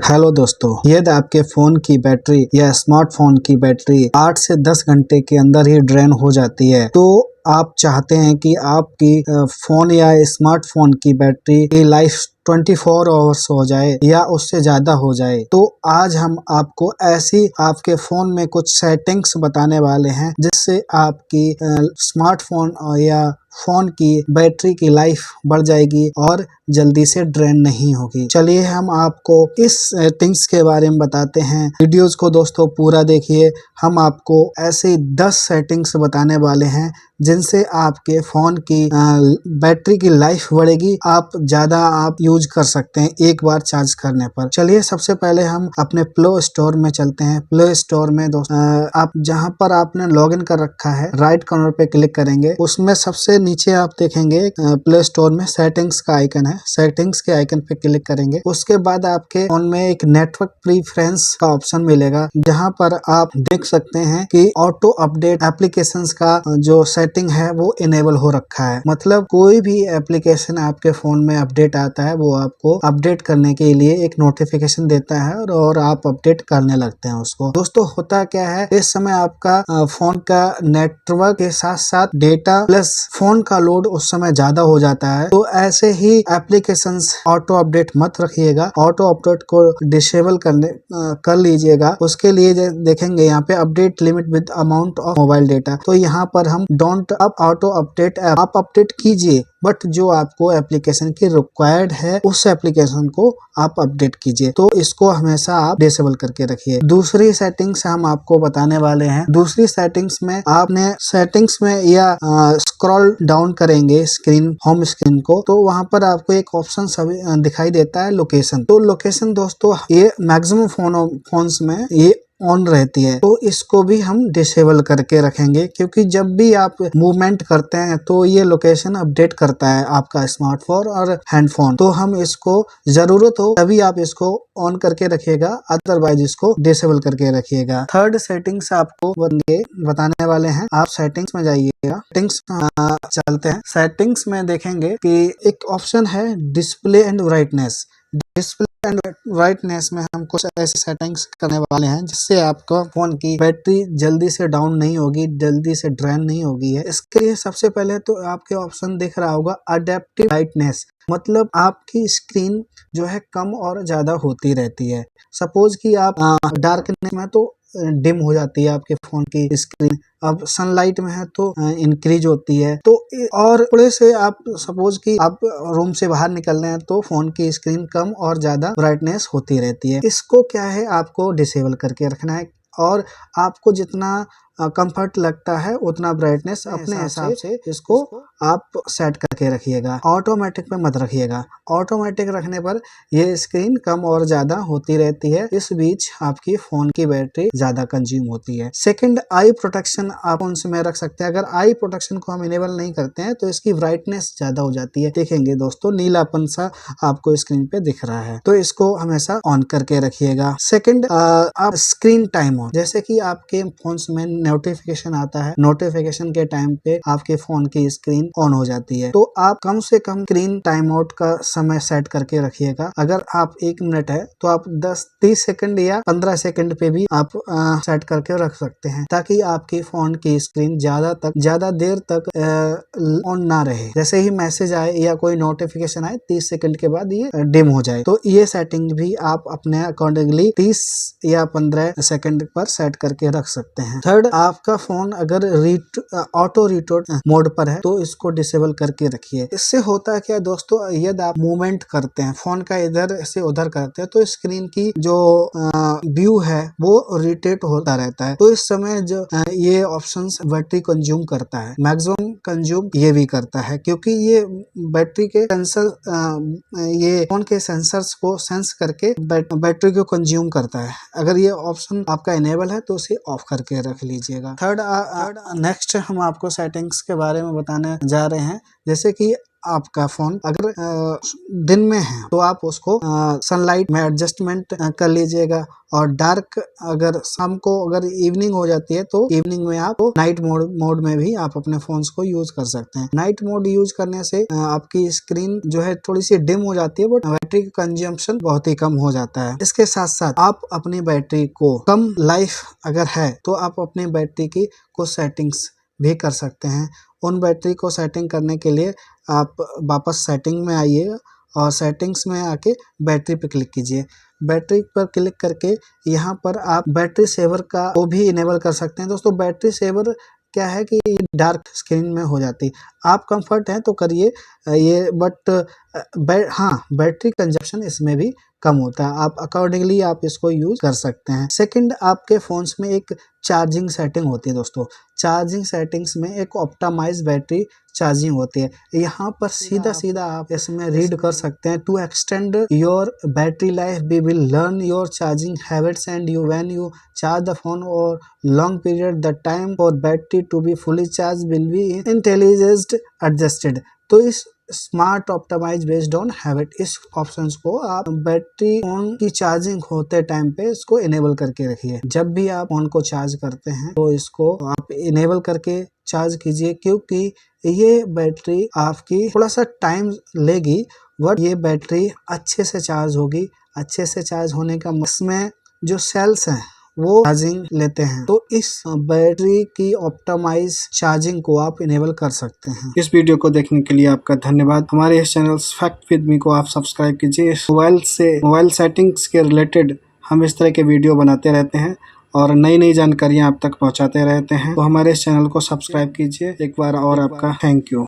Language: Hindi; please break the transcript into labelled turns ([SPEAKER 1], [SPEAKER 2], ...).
[SPEAKER 1] हेलो दोस्तों, यदि आपके फ़ोन की बैटरी या स्मार्टफ़ोन की बैटरी 8 से 10 घंटे के अंदर ही ड्रेन हो जाती है, तो आप चाहते हैं कि आपकी फ़ोन या स्मार्टफ़ोन की बैटरी की लाइफ 24 आवर्स हो जाए या उससे ज़्यादा हो जाए, तो आज हम आपको ऐसी आपके फ़ोन में कुछ सेटिंग्स बताने वाले हैं जिससे आपकी स्मार्टफ़ोन या फ़ोन की बैटरी की लाइफ बढ़ जाएगी और जल्दी से ड्रेन नहीं होगी। चलिए हम आपको इस सेटिंग्स के बारे में बताते हैं। वीडियोस को दोस्तों पूरा देखिए। हम आपको ऐसे 10 सेटिंग्स बताने वाले हैं जिनसे आपके फ़ोन की बैटरी की लाइफ बढ़ेगी। आप यूज कर सकते हैं एक बार चार्ज करने पर। चलिए सबसे पहले हम अपने प्ले स्टोर में चलते हैं। प्ले स्टोर में दोस्तों आप जहां पर आपने लॉगिन कर रखा है, राइट कॉर्नर पे क्लिक करेंगे। उसमें सबसे नीचे आप देखेंगे प्ले स्टोर में सेटिंग्स का आइकन है। सेटिंग्स के आइकन पे क्लिक करेंगे। उसके बाद आपके फोन में एक नेटवर्क प्रीफरेंस का ऑप्शन मिलेगा, जहां पर आप देख सकते हैं कि ऑटो अपडेट एप्लीकेशंस का जो सेटिंग है वो इनेबल हो रखा है। मतलब कोई भी एप्लीकेशन आपके फोन में अपडेट आता है वो आपको अपडेट करने के लिए एक नोटिफिकेशन देता है और आप अपडेट करने लगते हैं उसको। दोस्तों होता क्या है, इस समय आपका फोन का नेटवर्क के साथ साथ डेटा प्लस फोन का लोड उस समय ज्यादा हो जाता है, तो ऐसे ही एप्लीकेशंस ऑटो अपडेट मत रखिएगा। ऑटो अपडेट को डिसेबल कर लीजिएगा। उसके लिए देखेंगे यहाँ पे update limit with amount of mobile data, तो यहाँ पर हम डोंट अप ऑटो अपडेट आप अपडेट कीजिए, बट जो आपको एप्लीकेशन की रिक्वायर्ड है उस एप्लीकेशन को आप अपडेट कीजिए। तो इसको हमेशा आप डिसेबल करके रखिए। दूसरी सेटिंग्स हम आपको बताने वाले हैं। दूसरी सेटिंग्स में आपने सेटिंग्स में या स्क्रॉल डाउन करेंगे स्क्रीन होम स्क्रीन को, तो वहां पर आपको एक ऑप्शन दिखाई देता है लोकेशन। तो लोकेशन दोस्तों ये मैक्सिमम फोन्स में ये ऑन रहती है, तो इसको भी हम डिसेबल करके रखेंगे, क्योंकि जब भी आप मूवमेंट करते हैं तो ये लोकेशन अपडेट करता है आपका स्मार्टफोन और हैंडफोन। तो हम इसको जरूरत हो तभी आप इसको ऑन करके रखिएगा, अदरवाइज इसको डिसेबल करके रखिएगा। थर्ड सेटिंग्स आपको बताने वाले हैं। आप सेटिंग्स में जाइएगा। सेटिंग्स चलते हैं। सेटिंग्स में देखेंगे कि एक ऑप्शन है display and brightness. Display and brightness में हम कुछ ऐसे सेटिंग्स करने वाले हैं जिससे आपका फोन की बैटरी जल्दी से डाउन नहीं होगी, जल्दी से ड्रेन नहीं होगी है। इसके लिए सबसे पहले तो आपके ऑप्शन दिख रहा होगा अडेप्टिव ब्राइटनेस, मतलब आपकी स्क्रीन जो है कम और ज्यादा होती रहती है। सपोज कि आप डार्कनेस में तो डिम हो जाती है आपके फोन की स्क्रीन, अब सनलाइट में है तो इंक्रीज होती है। तो और थोड़े से आप सपोज कि आप रूम से बाहर निकल रहे हैं तो फोन की स्क्रीन कम और ज्यादा ब्राइटनेस होती रहती है। इसको क्या है आपको डिसेबल करके रखना है और आपको जितना कंफर्ट लगता है उतना ब्राइटनेस अपने हिसाब से इसको आप सेट करके रखिएगा। ऑटोमेटिक पे मत रखिएगा। ऑटोमेटिक रखने पर ये स्क्रीन कम और ज्यादा होती रहती है, इस बीच आपकी फोन की बैटरी ज्यादा कंज्यूम होती है। सेकंड, आई प्रोटेक्शन आप उनसे रख सकते हैं। अगर आई प्रोटेक्शन को हम इनेबल नहीं करते हैं तो इसकी ब्राइटनेस ज्यादा हो जाती है। देखेंगे दोस्तों नीलापन सा आपको स्क्रीन पे दिख रहा है, तो इसको हमेशा ऑन करके रखिएगा। सेकंड, आप स्क्रीन टाइम ऑन, जैसे कि आपके फोन में नोटिफिकेशन आता है, नोटिफिकेशन के टाइम पे आपके फोन की स्क्रीन ऑन हो जाती है, तो आप कम से कम स्क्रीन टाइम आउट का समय सेट करके रखिएगा। अगर आप 1 मिनट है तो आप 10-30 सेकंड या 15 सेकंड पे भी आप सेट करके रख सकते हैं, ताकि आपके फोन की स्क्रीन ज्यादा देर तक ऑन ना रहे। जैसे ही मैसेज आए या कोई नोटिफिकेशन आए 30 सेकंड के बाद ये डिम हो जाए। तो ये सेटिंग भी आप अपने अकॉर्डिंगली 30 या 15 सेकंड पर सेट करके रख सकते हैं। थर्ड, आपका फोन अगर ऑटो रिटोट मोड पर है तो इसको डिसेबल करके रखिए। इससे होता क्या दोस्तों, यदि आप मूवमेंट करते हैं फोन का इधर से उधर करते हैं तो स्क्रीन की जो व्यू है वो रिटेट होता रहता है। तो इस समय जो ये ऑप्शंस बैटरी कंज्यूम करता है, मैक्सिमम कंज्यूम ये भी करता है, क्योंकि ये बैटरी के सेंसर ये फोन के सेंसर्स को सेंस करके बैटरी को कंज्यूम करता है। अगर ये ऑप्शन आपका इनेबल है तो उसे ऑफ करके रख लीजिएगा। थर्ड, नेक्स्ट हम आपको सेटिंग्स के बारे में बताने जा रहे हैं। जैसे कि आपका फोन अगर दिन में है तो आप उसको सनलाइट में एडजस्टमेंट कर लीजिएगा, और डार्क अगर शाम को अगर इवनिंग हो जाती है तो इवनिंग में आप नाइट मोड में भी आप अपने फोन्स को यूज कर सकते हैं। नाइट मोड यूज करने से आपकी स्क्रीन जो है थोड़ी सी डिम हो जाती है, बट बैटरी का कंजम्पशन बहुत ही कम हो जाता है। इसके साथ साथ आप अपनी बैटरी को कम लाइफ अगर है तो आप अपनी बैटरी की कुछ सेटिंग्स भी कर सकते हैं। उन बैटरी को सेटिंग करने के लिए आप वापस सेटिंग में आइए और सेटिंग्स में आके बैटरी पे क्लिक कीजिए। बैटरी पर क्लिक करके यहाँ पर आप बैटरी सेवर का वो भी इनेबल कर सकते हैं। दोस्तों बैटरी सेवर क्या है कि डार्क स्क्रीन में हो जाती, आप कंफर्ट हैं तो करिए ये, बट हाँ बैटरी कंजप्शन इसमें भी कम होता है। आप अकॉर्डिंगली आप इसको यूज कर सकते हैं। सेकंड, आपके फोन्स में एक चार्जिंग सेटिंग होती है दोस्तों। चार्जिंग सेटिंग्स में एक ऑप्टिमाइज बैटरी चार्जिंग होती है। यहाँ पर सीधा आप इसमें रीड कर सकते हैं, to extend your battery life we will learn your charging habits and you when you charge the phone और long period the time for battery to be fully charge will be intelligent adjusted. तो इस smart optimise based on habit, इस ऑप्शंस को आप बैटरी फोन की चार्जिंग होते टाइम पे इसको इनेबल करके रखिए। जब भी आप फोन को चार्ज करते हैं तो इसको आप इनेबल करके चार्ज कीजिए, क्योंकि ये बैटरी आपकी थोड़ा सा टाइम लेगी, बट ये बैटरी अच्छे से चार्ज होगी। अच्छे से चार्ज होने का इसमें जो सेल्स हैं वो चार्जिंग लेते हैं, तो इस बैटरी की ऑप्टिमाइज चार्जिंग को आप इनेबल कर सकते हैं। इस वीडियो को देखने के लिए आपका धन्यवाद। हमारे इस चैनल फैक्ट विद मी को आप सब्सक्राइब कीजिए। मोबाइल सेटिंग्स के रिलेटेड हम इस तरह के वीडियो बनाते रहते हैं और नई जानकारियां आप तक पहुंचाते रहते हैं, तो हमारे इस चैनल को सब्सक्राइब कीजिए। एक बार और आपका थैंक यू।